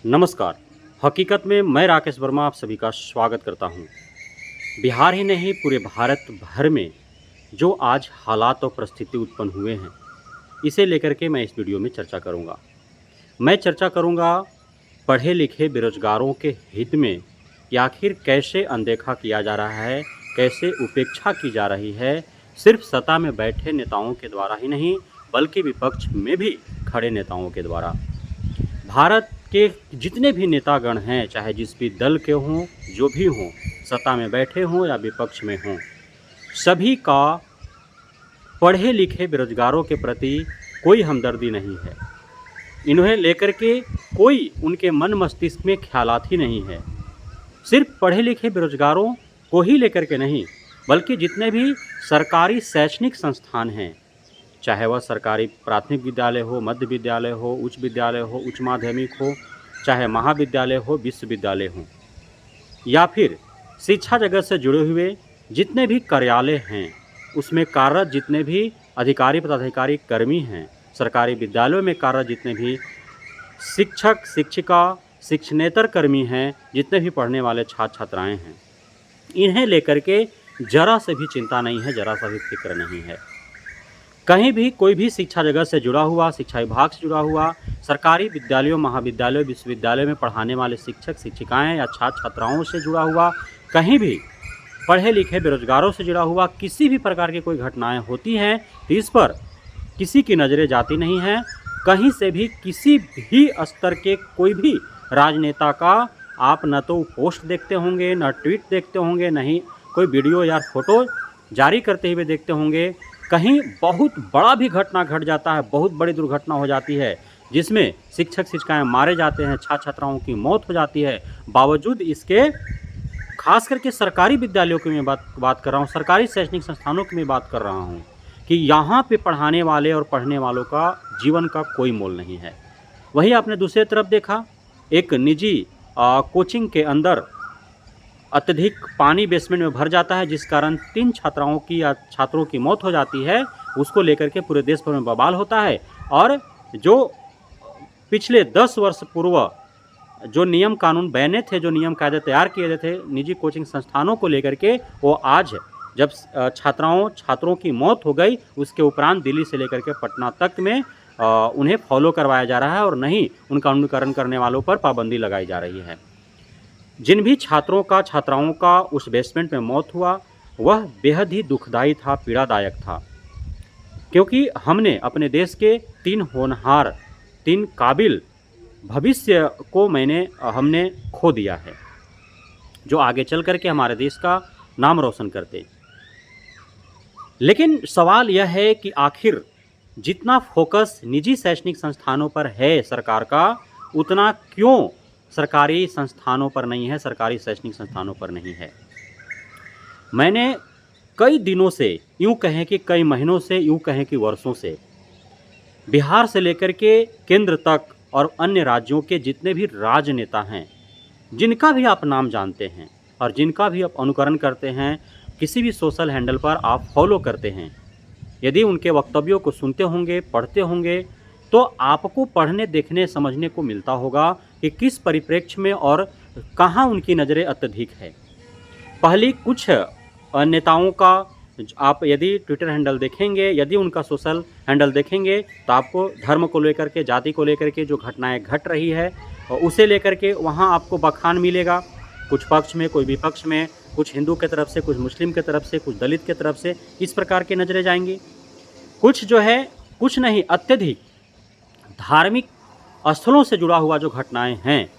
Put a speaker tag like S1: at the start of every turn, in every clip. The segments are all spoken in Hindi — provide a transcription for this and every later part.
S1: नमस्कार। हकीकत में मैं राकेश वर्मा आप सभी का स्वागत करता हूं। बिहार ही नहीं पूरे भारत भर में जो आज हालात और परिस्थिति उत्पन्न हुए हैं, इसे लेकर के मैं इस वीडियो में चर्चा करूंगा। मैं चर्चा करूंगा पढ़े लिखे बेरोजगारों के हित में कि आखिर कैसे अनदेखा किया जा रहा है, कैसे उपेक्षा की जा रही है, सिर्फ सत्ता में बैठे नेताओं के द्वारा ही नहीं बल्कि विपक्ष में भी खड़े नेताओं के द्वारा। भारत के जितने भी नेतागण हैं, चाहे जिस भी दल के हों, जो भी हों, सत्ता में बैठे हों या विपक्ष में हों, सभी का पढ़े लिखे बेरोजगारों के प्रति कोई हमदर्दी नहीं है। इन्हें लेकर के कोई उनके मन मस्तिष्क में ख्यालात ही नहीं है। सिर्फ पढ़े लिखे बेरोजगारों को ही लेकर के नहीं, बल्कि जितने भी सरकारी शैक्षणिक संस्थान हैं, चाहे वह सरकारी प्राथमिक विद्यालय हो, मध्य विद्यालय हो, उच्च विद्यालय हो, उच्च माध्यमिक हो, चाहे महाविद्यालय हो, विश्वविद्यालय हो, या फिर शिक्षा जगत से जुड़े हुए जितने भी कार्यालय हैं, उसमें कार्यरत जितने भी अधिकारी पदाधिकारी कर्मी हैं, सरकारी विद्यालयों में कार्यरत जितने भी शिक्षक शिक्षिका शिक्षणेतर कर्मी हैं, जितने भी पढ़ने वाले छात्र छात्राएँ हैं, इन्हें लेकर के ज़रा से भी चिंता नहीं है, ज़रा सा भी फिक्र नहीं है। कहीं भी कोई भी शिक्षा जगत से जुड़ा हुआ, शिक्षा विभाग से जुड़ा हुआ, सरकारी विद्यालयों, महाविद्यालयों, विश्वविद्यालयों में पढ़ाने वाले शिक्षक शिक्षिकाएं या छात्र छात्राओं से जुड़ा हुआ, कहीं भी पढ़े लिखे बेरोजगारों से जुड़ा हुआ किसी भी प्रकार की कोई घटनाएं होती हैं तो इस पर किसी की नज़रें जाती नहीं हैं। कहीं से भी किसी भी स्तर के कोई भी राजनेता का आप न तो पोस्ट देखते होंगे, न ट्वीट देखते होंगे, न ही कोई वीडियो या फोटो जारी करते हुए देखते होंगे। कहीं बहुत बड़ा भी घटना घट जाता है, बहुत बड़ी दुर्घटना हो जाती है जिसमें शिक्षक शिक्षिकाएं मारे जाते हैं, छात्र छात्राओं की मौत हो जाती है। बावजूद इसके खास करके सरकारी विद्यालयों की मैं बात कर रहा हूँ, सरकारी शैक्षणिक संस्थानों की मैं बात कर रहा हूँ कि यहाँ पे पढ़ाने वाले और पढ़ने वालों का जीवन का कोई मोल नहीं है। वहीं आपने दूसरी तरफ देखा, एक निजी कोचिंग के अंदर अत्यधिक पानी बेसमेंट में भर जाता है, जिस कारण 3 छात्राओं की या छात्रों की मौत हो जाती है। उसको लेकर के पूरे देश भर में बवाल होता है और जो पिछले 10 वर्ष पूर्व जो नियम कानून बने थे, जो नियम कायदे तैयार किए गए थे निजी कोचिंग संस्थानों को लेकर के, वो आज जब छात्रों की मौत हो गई, उसके उपरांत दिल्ली से लेकर के पटना तक में उन्हें फॉलो करवाया जा रहा है और नहीं उनका अनुकरण करने वालों पर पाबंदी लगाई जा रही है। जिन भी छात्राओं का उस बेसमेंट में मौत हुआ, वह बेहद ही दुखदाई था, पीड़ादायक था, क्योंकि हमने अपने देश के 3 होनहार, 3 काबिल भविष्य को हमने खो दिया है, जो आगे चल कर के हमारे देश का नाम रोशन करते। लेकिन सवाल यह है कि आखिर जितना फोकस निजी शैक्षणिक संस्थानों पर है सरकार का, उतना क्यों सरकारी संस्थानों पर नहीं है, सरकारी शैक्षणिक संस्थानों पर नहीं है। मैंने कई दिनों से, यूँ कहें कि कई महीनों से, यूँ कहें कि वर्षों से, बिहार से लेकर के केंद्र तक और अन्य राज्यों के जितने भी राजनेता हैं, जिनका भी आप नाम जानते हैं और जिनका भी आप अनुकरण करते हैं, किसी भी सोशल हैंडल पर आप फॉलो करते हैं, यदि उनके वक्तव्यों को सुनते होंगे, पढ़ते होंगे, तो आपको पढ़ने, देखने, समझने को मिलता होगा कि किस परिप्रेक्ष्य में और कहाँ उनकी नज़रें अत्यधिक है। पहले कुछ नेताओं का आप यदि ट्विटर हैंडल देखेंगे, यदि उनका सोशल हैंडल देखेंगे, तो आपको धर्म को लेकर के, जाति को लेकर के जो घटनाएं घट रही है उसे लेकर के वहाँ आपको बखान मिलेगा। कुछ पक्ष में, कोई विपक्ष में, कुछ हिंदू की तरफ से, कुछ मुस्लिम की तरफ से, कुछ दलित की तरफ से, इस प्रकार की नज़रें जाएंगी। कुछ जो है, कुछ नहीं, अत्यधिक धार्मिक स्थलों से जुड़ा हुआ जो घटनाएं हैं,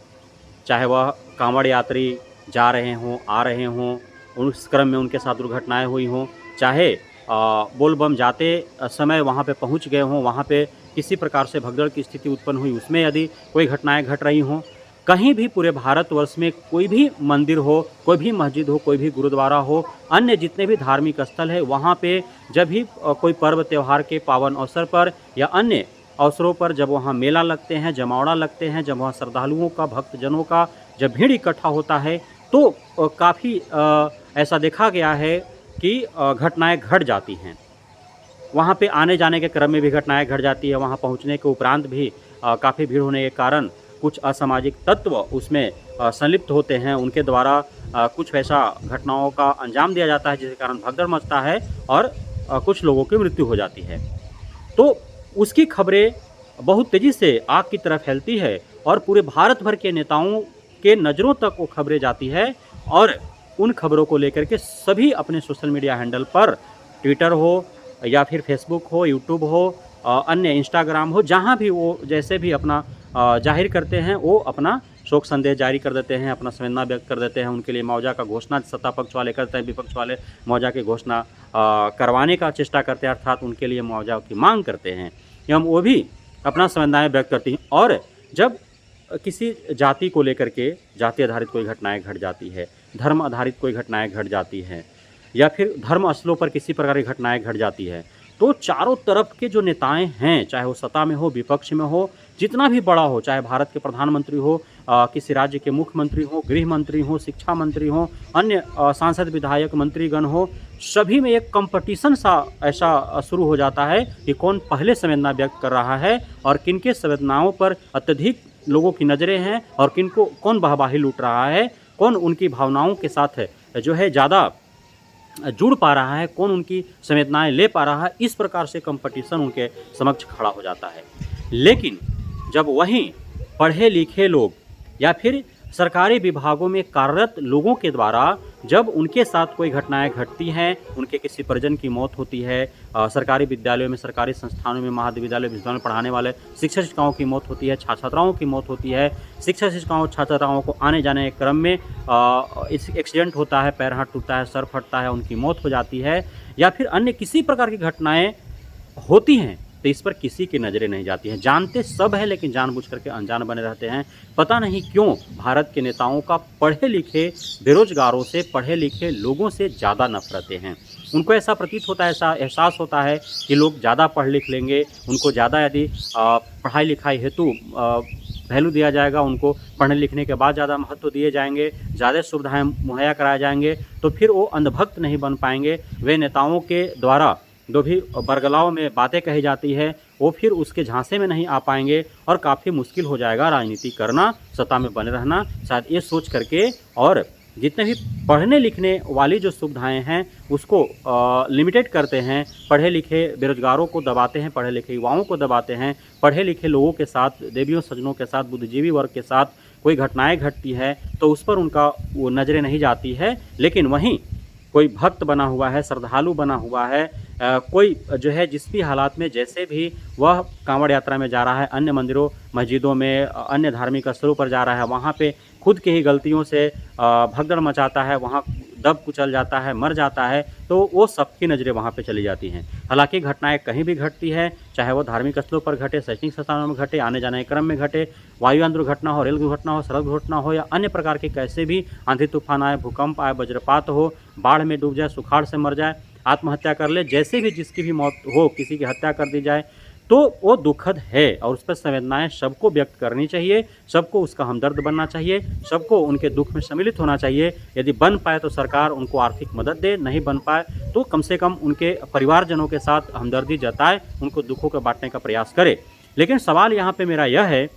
S1: चाहे वह कांवड़ यात्री जा रहे हों, आ रहे हों, उस क्रम में उनके साथ दुर्घटनाएं हुई हों, चाहे बोलबम जाते समय वहां पे पहुंच गए हों, वहां पे किसी प्रकार से भगदड़ की स्थिति उत्पन्न हुई, उसमें यदि कोई घटनाएं घट रही हों, कहीं भी पूरे भारतवर्ष में कोई भी मंदिर हो, कोई भी मस्जिद हो, कोई भी गुरुद्वारा हो, अन्य जितने भी धार्मिक स्थल है, वहाँ पे जब भी कोई पर्व त्यौहार के पावन अवसर पर या अन्य अवसरों पर जब वहाँ मेला लगते हैं, जमावड़ा लगते हैं, जब वहाँ श्रद्धालुओं का, भक्तजनों का जब भीड़ इकट्ठा होता है, तो काफ़ी ऐसा देखा गया है कि घटनाएं घट जाती हैं। वहाँ पे आने जाने के क्रम में भी घटनाएं घट जाती है, वहाँ पहुँचने के उपरांत भी काफ़ी भीड़ होने के कारण कुछ असामाजिक तत्व उसमें संलिप्त होते हैं, उनके द्वारा कुछ ऐसा घटनाओं का अंजाम दिया जाता है जिसके कारण भगदड़ मचता है और कुछ लोगों की मृत्यु हो जाती है। तो उसकी खबरें बहुत तेज़ी से आग की तरह फैलती है और पूरे भारत भर के नेताओं के नज़रों तक वो खबरें जाती है और उन खबरों को लेकर के सभी अपने सोशल मीडिया हैंडल पर, ट्विटर हो या फिर फेसबुक हो, यूट्यूब हो, अन्य इंस्टाग्राम हो, जहाँ भी वो जैसे भी अपना जाहिर करते हैं, वो अपना शोक संदेश जारी कर देते हैं, अपना संवेदना व्यक्त कर देते हैं। उनके लिए मुआवजा का घोषणा सत्ता पक्ष वाले करते हैं, विपक्ष वाले मुआवजा की घोषणा करवाने का चेष्टा करते हैं, अर्थात उनके लिए मुआवजा की मांग करते हैं एवं वो भी अपना संवेदनाएँ व्यक्त करती हैं। और जब किसी जाति को लेकर के जाति आधारित कोई घटनाएं घट जाती है, धर्म आधारित कोई घटनाएं घट जाती हैं या फिर धर्म स्थलों पर किसी प्रकार की घटनाएं घट जाती है, तो चारों तरफ के जो नेताएं हैं, चाहे वो सत्ता में हो, विपक्ष में हो, जितना भी बड़ा हो, चाहे भारत के प्रधानमंत्री हो, किसी राज्य के मुख्यमंत्री हो, गृह मंत्री हो, शिक्षा मंत्री हो, अन्य सांसद विधायक मंत्रीगण हो, सभी में एक कंपटीशन सा ऐसा शुरू हो जाता है कि कौन पहले संवेदना व्यक्त कर रहा है और किनके संवेदनाओं पर अत्यधिक लोगों की नज़रें हैं और किनको कौन वाहवाही लूट रहा है, कौन उनकी भावनाओं के साथ जो है ज़्यादा जुड़ पा रहा है, कौन उनकी संवेदनाएं ले पा रहा है। इस प्रकार से कंपटीशन उनके समक्ष खड़ा हो जाता है। लेकिन जब वहीं पढ़े लिखे लोग या फिर सरकारी विभागों में कार्यरत लोगों के द्वारा जब उनके साथ कोई घटनाएं घटती हैं, उनके किसी परिजन की मौत होती है, सरकारी विद्यालयों में, सरकारी संस्थानों में, महाविद्यालय विश्वविद्यालय में पढ़ाने वाले शिक्षक शिक्षिकाओं की मौत होती है, छात्र छात्राओं की मौत होती है, शिक्षक शिक्षिकाओं छात्र छात्राओं को आने जाने के क्रम में एक्सीडेंट होता है, पैर हाथ टूटता है, सर फटता है, उनकी मौत हो जाती है या फिर अन्य किसी प्रकार की घटनाएँ होती हैं, तो इस पर किसी की नज़रें नहीं जाती हैं। जानते सब है लेकिन जानबूझ करके अनजान बने रहते हैं। पता नहीं क्यों भारत के नेताओं का पढ़े लिखे बेरोजगारों से, पढ़े लिखे लोगों से ज़्यादा नफरतें हैं। उनको ऐसा प्रतीत होता है, ऐसा एहसास होता है कि लोग ज़्यादा पढ़ लिख लेंगे, उनको ज़्यादा यदि पढ़ाई लिखाई हेतु वैल्यू दिया जाएगा, उनको पढ़ने लिखने के बाद ज़्यादा महत्व दिए जाएंगे, ज़्यादा सुविधाएँ मुहैया कराए जाएंगे, तो फिर वो अंधभक्त नहीं बन पाएंगे। वे नेताओं के द्वारा जो भी बरगलाव में बातें कही जाती है, वो फिर उसके झांसे में नहीं आ पाएंगे और काफ़ी मुश्किल हो जाएगा राजनीति करना, सत्ता में बने रहना। शायद ये सोच करके और जितने भी पढ़ने लिखने वाली जो सुविधाएं हैं उसको लिमिटेड करते हैं, पढ़े लिखे बेरोजगारों को दबाते हैं, पढ़े लिखे युवाओं को दबाते हैं, पढ़े लिखे लोगों के साथ, देवियों सज्जनों के साथ, बुद्धिजीवी वर्ग के साथ कोई घटनाएँ घटती है तो उस पर उनका वो नज़रें नहीं जाती है। लेकिन वहीं कोई भक्त बना हुआ है, श्रद्धालु बना हुआ है, कोई जो है जिस भी हालात में जैसे भी वह कांवड़ यात्रा में जा रहा है, अन्य मंदिरों मस्जिदों में, अन्य धार्मिक स्थलों पर जा रहा है, वहाँ पे खुद की ही गलतियों से भगदड़ मचाता है, वहाँ दब कुचल जाता है, मर जाता है, तो वो सबकी नज़रें वहाँ पे चली जाती हैं। हालांकि घटनाएं कहीं भी घटती है, चाहे वो धार्मिक स्थलों पर घटे, शैक्षणिक संस्थानों में घटे, आने जाने के क्रम में घटे, वायुयान दुर्घटना हो, रेल दुर्घटना हो, सड़क दुर्घटना हो या अन्य प्रकार के कैसे भी आंधी तूफान आए, भूकंप आए, वज्रपात हो, बाढ़ में डूब जाए, सुखाड़ से मर जाए, आत्महत्या कर ले, जैसे भी जिसकी भी मौत हो, किसी की हत्या कर दी जाए, तो वो दुखद है और उस पर संवेदनाएं सबको व्यक्त करनी चाहिए, सबको उसका हमदर्द बनना चाहिए, सबको उनके दुख में सम्मिलित होना चाहिए। यदि बन पाए तो सरकार उनको आर्थिक मदद दे, नहीं बन पाए तो कम से कम उनके परिवारजनों के साथ हमदर्दी जताए, उनको दुखों को बांटने का प्रयास करे। लेकिन सवाल यहाँ पे मेरा यह है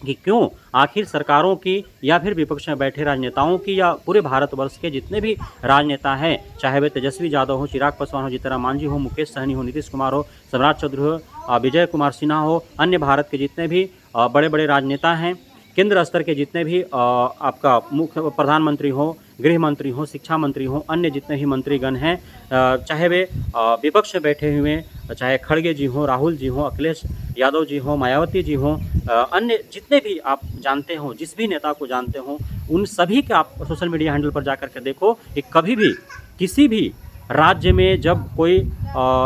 S1: कि क्यों आखिर सरकारों की या फिर विपक्ष में बैठे राजनेताओं की या पूरे भारतवर्ष के जितने भी राजनेता हैं, चाहे वे तेजस्वी यादव हो, चिराग पासवान हो, जीतनराम मांझी हो, मुकेश सहनी हो, नीतीश कुमार हो, सम्राट चौधरी हो, विजय कुमार सिन्हा हो, अन्य भारत के जितने भी बड़े बड़े राजनेता हैं, केंद्र स्तर के जितने भी आपका मुख्य प्रधानमंत्री हो, गृह मंत्री हो, शिक्षा मंत्री हो, अन्य जितने भी मंत्रीगण हैं, चाहे वे विपक्ष में बैठे हुए, चाहे खड़गे जी हो, राहुल जी हो, अखिलेश यादव जी हो, मायावती जी हो, अन्य जितने भी आप जानते हो, जिस भी नेता को जानते हो, उन सभी के आप सोशल मीडिया हैंडल पर जाकर के देखो कि कभी भी किसी भी राज्य में जब कोई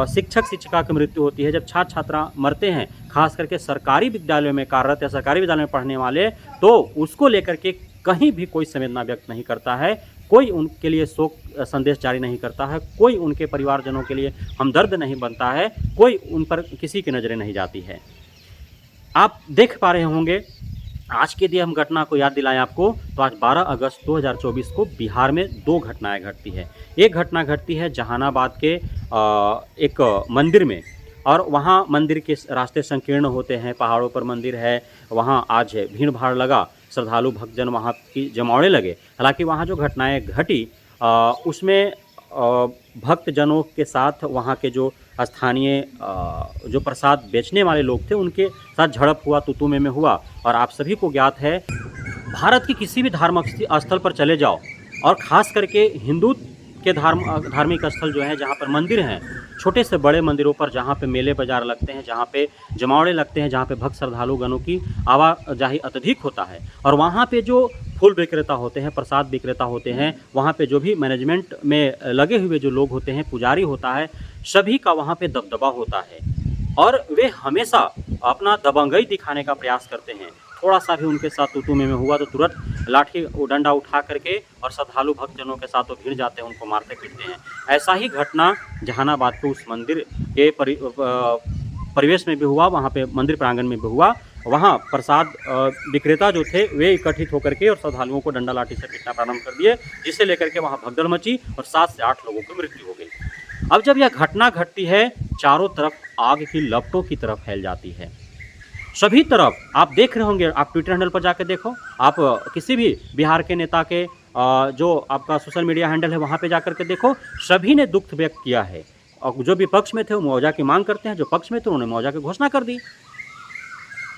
S1: शिक्षक शिक्षिका की मृत्यु होती है, जब छात्र छात्रा मरते हैं, खास करके सरकारी विद्यालयों में कार्यरत या सरकारी विद्यालय में पढ़ने वाले, तो उसको लेकर के कहीं भी कोई संवेदना व्यक्त नहीं करता है, कोई उनके लिए शोक संदेश जारी नहीं करता है, कोई उनके परिवारजनों के लिए हमदर्द नहीं बनता है, कोई उन पर किसी की नज़रें नहीं जाती है। आप देख पा रहे होंगे, आज के दिन हम घटना को याद दिलाएं आपको, तो आज 12 अगस्त 2024 को बिहार में 2 घटनाएं घटती है। एक घटना घटती है जहानाबाद के एक मंदिर में और वहाँ मंदिर के रास्ते संकीर्ण होते हैं, पहाड़ों पर मंदिर है, वहाँ आज भीड़ भाड़ लगा, श्रद्धालु भक्तजन वहाँ की जमावड़े लगे। हालांकि वहाँ जो घटनाएं घटी उसमें भक्तजनों के साथ वहाँ के जो स्थानीय जो प्रसाद बेचने वाले लोग थे उनके साथ झड़प हुआ, तू में हुआ। और आप सभी को ज्ञात है, भारत की किसी भी धार्मिक स्थल पर चले जाओ और ख़ास करके हिंदू के धार्मिक स्थल जो हैं जहाँ पर मंदिर हैं, छोटे से बड़े मंदिरों पर जहाँ पे मेले बाजार लगते हैं, जहाँ पे जमावड़े लगते हैं, जहाँ पे भक्त श्रद्धालुगणों की आवाजाही अत्यधिक होता है, और वहाँ पे जो फूल विक्रेता होते हैं, प्रसाद विक्रेता होते हैं, वहाँ पे जो भी मैनेजमेंट में लगे हुए जो लोग होते हैं, पुजारी होता है, सभी का वहाँ पे दबदबा होता है और वे हमेशा अपना दबंगई दिखाने का प्रयास करते हैं। थोड़ा सा भी उनके साथ तू में हुआ तो तुरंत लाठी डंडा उठा करके और श्रद्धालु भक्तजनों के साथ वो भिड़ जाते हैं, उनको मारते पीटते हैं। ऐसा ही घटना जहानाबाद के उस मंदिर के परिवेश में भी हुआ, वहाँ पे मंदिर प्रांगण में भी हुआ। वहाँ प्रसाद विक्रेता जो थे वे इकट्ठित होकर के और श्रद्धालुओं को डंडा लाठी से पीटना प्रारंभ कर दिए, जिससे लेकर के वहाँ भगदड़ मची और 7 से 8 लोगों की मृत्यु हो गई। अब जब यह घटना घटती है, चारों तरफ आग की लपटों की तरफ फैल जाती है। सभी तरफ आप देख रहे होंगे, आप ट्विटर हैंडल पर जाकर देखो, आप किसी भी बिहार के नेता के जो आपका सोशल मीडिया हैंडल है वहाँ पे जाकर के देखो, सभी ने दुख व्यक्त किया है। और जो विपक्ष में थे वो मुआवजा की मांग करते हैं, जो पक्ष में थे उन्होंने मुआवजा की घोषणा कर दी।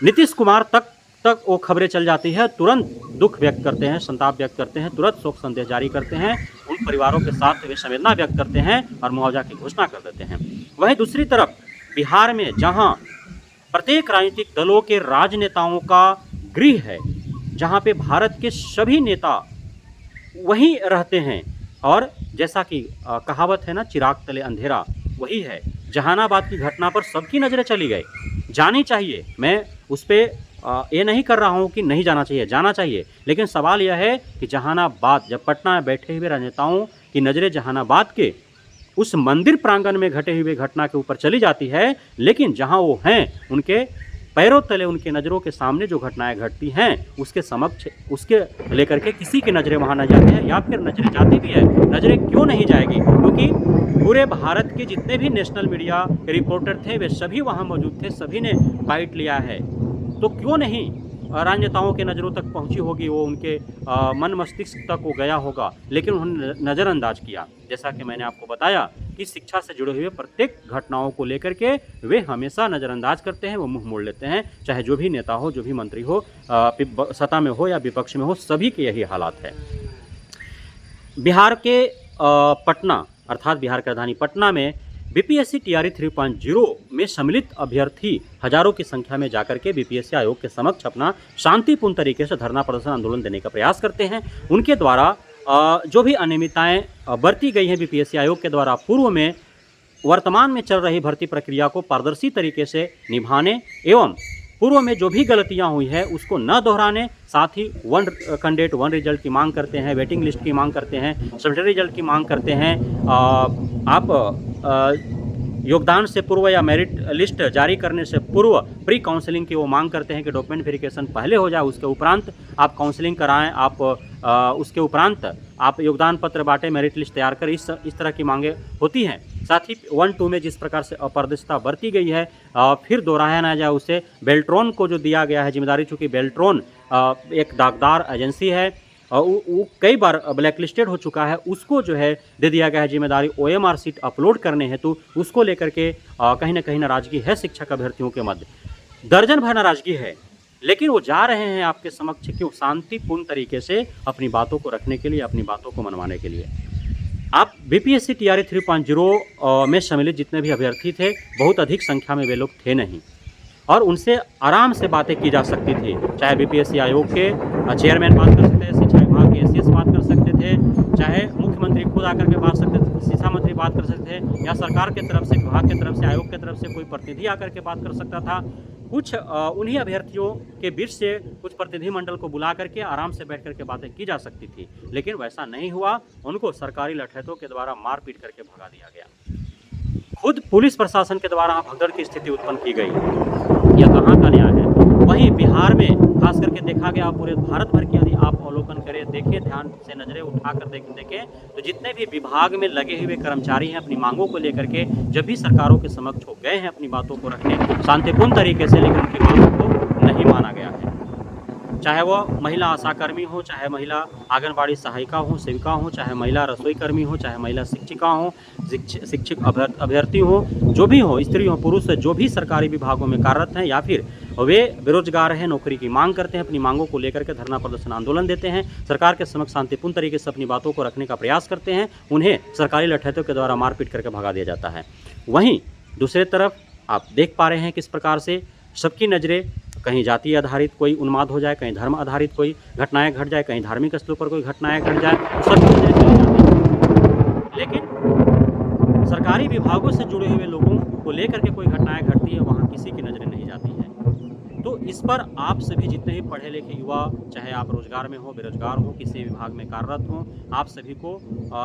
S1: नीतीश कुमार तक वो खबरें चल जाती है, तुरंत दुख व्यक्त करते हैं, संताप व्यक्त करते हैं, तुरंत शोक संदेश जारी करते हैं, उन परिवारों के साथ वे संवेदना व्यक्त करते हैं और मुआवजा की घोषणा कर देते हैं। वहीं दूसरी तरफ बिहार में जहां प्रत्येक राजनीतिक दलों के राजनेताओं का गृह है, जहां पे भारत के सभी नेता वहीं रहते हैं, और जैसा कि कहावत है ना, चिराग तले अंधेरा, वही है। जहानाबाद की घटना पर सबकी नज़रें चली गई। जानी चाहिए, मैं उस पर ये नहीं कर रहा हूँ कि नहीं जाना चाहिए, जाना चाहिए, लेकिन सवाल यह है कि जहानाबाद, जब पटना में बैठे हुए राजनेताओं की नज़रें जहानाबाद के उस मंदिर प्रांगण में घटे हुए घटना के ऊपर चली जाती है, लेकिन जहां वो हैं उनके पैरों तले, उनके नज़रों के सामने जो घटनाएं घटती हैं उसके समक्ष, उसके लेकर के किसी की नज़रें वहां न जाती हैं, या फिर नज़रें जाती भी है। नज़रें क्यों नहीं जाएगी? क्योंकि पूरे भारत के जितने भी नेशनल मीडिया के रिपोर्टर थे वे सभी वहाँ मौजूद थे, सभी ने बाइट लिया है, तो क्यों नहीं राजनेताओं के नज़रों तक पहुंची होगी, वो उनके मन मस्तिष्क तक वो गया होगा, लेकिन उन्होंने नज़रअंदाज किया। जैसा कि मैंने आपको बताया कि शिक्षा से जुड़े हुए प्रत्येक घटनाओं को लेकर के वे हमेशा नज़रअंदाज करते हैं, वो मुंह मोड़ लेते हैं, चाहे जो भी नेता हो, जो भी मंत्री हो, सत्ता में हो या विपक्ष में हो, सभी के यही हालात है। बिहार के पटना, अर्थात बिहार की राजधानी पटना में बीपीएससी टीआरई 3.0 में सम्मिलित अभ्यर्थी हजारों की संख्या में जाकर के बीपीएससी आयोग के समक्ष अपना शांतिपूर्ण तरीके से धरना प्रदर्शन आंदोलन देने का प्रयास करते हैं। उनके द्वारा जो भी अनियमितताएं बरती गई हैं बीपीएससी आयोग के द्वारा पूर्व में, वर्तमान में चल रही भर्ती प्रक्रिया को पारदर्शी तरीके से निभाने एवं पूर्व में जो भी गलतियां हुई है उसको न दोहराने, साथ ही 1 कैंडिडेट 1 रिजल्ट की मांग करते हैं, वेटिंग लिस्ट की मांग करते हैं, सब्सिडरी रिजल्ट की मांग करते हैं। आप योगदान से पूर्व या मेरिट लिस्ट जारी करने से पूर्व प्री काउंसलिंग की वो मांग करते हैं कि डॉक्यूमेंट वेरिफिकेशन पहले हो जाए, उसके उपरांत आप काउंसलिंग कराएं, आप उसके उपरांत आप योगदान पत्र बांटें, मेरिट लिस्ट तैयार करें, इस तरह की मांगें होती हैं। साथ ही 1-2 में जिस प्रकार से अपारदर्शिता बरती गई है फिर दोहराया ना जाए उसे। बेल्ट्रॉन को जो दिया गया है जिम्मेदारी, चूँकि बेल्ट्रॉन एक दागदार एजेंसी है, वो कई बार ब्लैक लिस्टेड हो चुका है, उसको जो है दे दिया गया है जिम्मेदारी OMR सीट अपलोड करने हेतु, उसको लेकर के कहीं ना कहीं नाराज़गी है शिक्षक अभ्यर्थियों के मध्य, दर्जन भर नाराज़गी है। लेकिन वो जा रहे हैं आपके समक्ष क्यों? शांतिपूर्ण तरीके से अपनी बातों को रखने के लिए, अपनी बातों को मनवाने के लिए। आप बीपीएससी टीआरई 3.0 में सम्मिलित जितने भी अभ्यर्थी थे, बहुत अधिक संख्या में वे लोग थे नहीं, और उनसे आराम से बातें की जा सकती थी। चाहे बीपीएससी आयोग के चेयरमैन बात कर सकते थे, शिक्षा विभाग के एसीएस बात कर सकते थे, चाहे मुख्यमंत्री खुद आकर के बात सकते थे, शिक्षा मंत्री बात कर सकते थे, या सरकार के तरफ से, विभाग के तरफ से, आयोग के तरफ से कोई प्रतिनिधि आकर के बात कर सकता था। कुछ उन्हीं अभ्यर्थियों के बीच से कुछ प्रतिनिधि मंडल को बुला करके आराम से बैठ करके बातें की जा सकती थी, लेकिन वैसा नहीं हुआ। उनको सरकारी लठैतों के द्वारा मार पीट करके भगा दिया गया। खुद पुलिस प्रशासन के द्वारा भगदड़ की स्थिति उत्पन्न की गई। यह कहाँ का न्याय है? वहीं बिहार में खास करके देखा गया, पूरे भारत भर की यदि आप अवलोकन करें, देखिए, ध्यान से नज़रें उठा कर देखें तो जितने भी विभाग में लगे हुए कर्मचारी हैं अपनी मांगों को लेकर के जब भी सरकारों के समक्ष हो गए हैं अपनी बातों को रखने शांतिपूर्ण तरीके से, लेकिन उनकी मांगों को नहीं माना गया है। चाहे वो महिला आशाकर्मी हो, चाहे महिला आंगनबाड़ी सहायिका हो, सेविका हो, चाहे महिला रसोई कर्मी हो, चाहे महिला शिक्षिका हो, शिक्षक अभ्यर्थी हो, जो भी हो, स्त्री हो, पुरुष, जो भी सरकारी विभागों में कार्यरत हैं या फिर वे बेरोजगार हैं, नौकरी की मांग करते हैं, अपनी मांगों को लेकर के धरना प्रदर्शन आंदोलन देते हैं, सरकार के समक्ष शांतिपूर्ण तरीके से अपनी बातों को रखने का प्रयास करते हैं, उन्हें सरकारी लठैतों के द्वारा मारपीट करके भगा दिया जाता है। वहीं दूसरी तरफ आप देख पा रहे हैं किस प्रकार से सबकी नज़रें कहीं जाति आधारित कोई उन्माद हो जाए, कहीं धर्म आधारित कोई घटनाएं घट जाए, कहीं धार्मिक स्थलों पर कोई घटनाएं घट जाए, तो सबकी नजरें चली जाती हैं। लेकिन सरकारी विभागों से जुड़े हुए लोगों को लेकर के कोई घटनाएं घटती है, वहाँ किसी की नजरें नहीं जाती हैं। तो इस पर आप सभी जितने भी पढ़े लिखे युवा, चाहे आप रोजगार में हो, बेरोजगार हो, किसी विभाग में कार्यरत हो, आप सभी को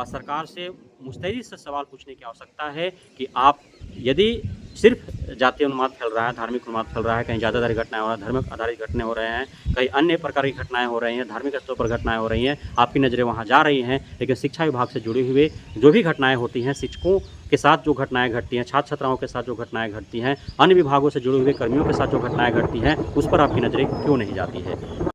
S1: सरकार से मुस्तैदी से सवाल पूछने की आवश्यकता है कि आप यदि सिर्फ जातीय उन्माद फैल रहा है, धार्मिक उन्माद फैल रहा है, कहीं जातिगत घटनाएं हो रही हैं, धर्म आधारित घटनाएं हो रहे हैं, कहीं अन्य प्रकार की घटनाएं हो रही हैं, धार्मिक स्थलों पर घटनाएं हो रही हैं, आपकी नज़रें वहां जा रही हैं, लेकिन शिक्षा विभाग से जुड़े हुए जो भी घटनाएं होती हैं, शिक्षकों के साथ जो घटनाएं घटती हैं, छात्र छात्राओं के साथ जो घटनाएं घटती हैं, अन्य विभागों से जुड़े हुए कर्मियों के साथ जो घटनाएं घटती हैं, उस पर आपकी नज़रें क्यों नहीं जाती है।